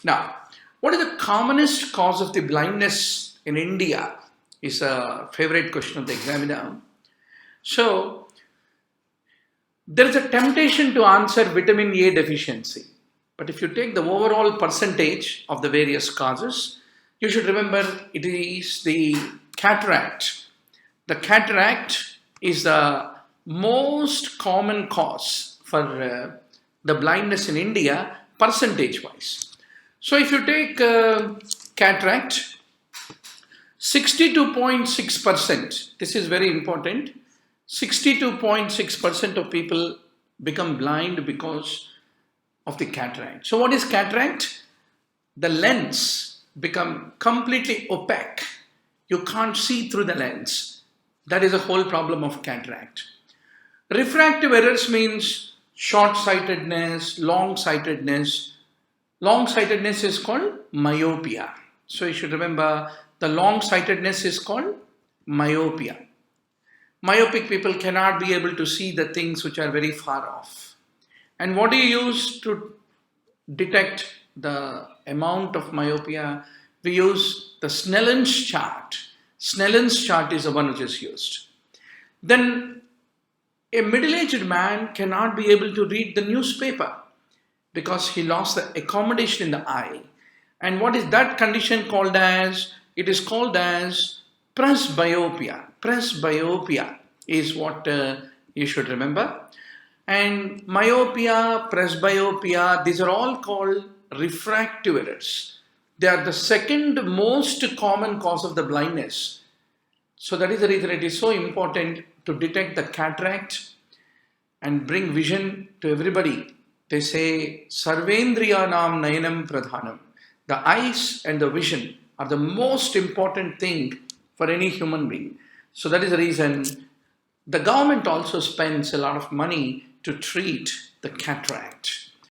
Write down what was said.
Now, what is the commonest cause of the blindness in India? Is a favorite question of the examiner. So, there is a temptation to answer vitamin A deficiency. But if you take the overall percentage of the various causes, you should remember it is the cataract. The cataract is the most common cause for the blindness in India, percentage wise. So if you take cataract, 62.6%, this is very important, 62.6% of people become blind because of the cataract. So what is cataract? The lens become completely opaque. You can't see through the lens. That is the whole problem of cataract. Refractive errors means short-sightedness, long-sightedness. Long-sightedness is called myopia. So you should remember the long-sightedness is called myopia. Myopic people cannot be able to see the things which are very far off. And what do you use to detect the amount of myopia? We use the Snellen's chart. Snellen's chart is the one which is used. Then a middle-aged man cannot be able to read the newspaper because he lost the accommodation in the eye. And what is that condition called as? It is called as presbyopia. Presbyopia is what you should remember. And myopia, presbyopia, these are all called refractive errors. They are the second most common cause of the blindness. So that is the reason it is so important to detect the cataract and bring vision to everybody. They say, Sarvendriyanam Nayanam Pradhanam. The eyes and the vision are the most important thing for any human being. So that is the reason the government also spends a lot of money to treat the cataract.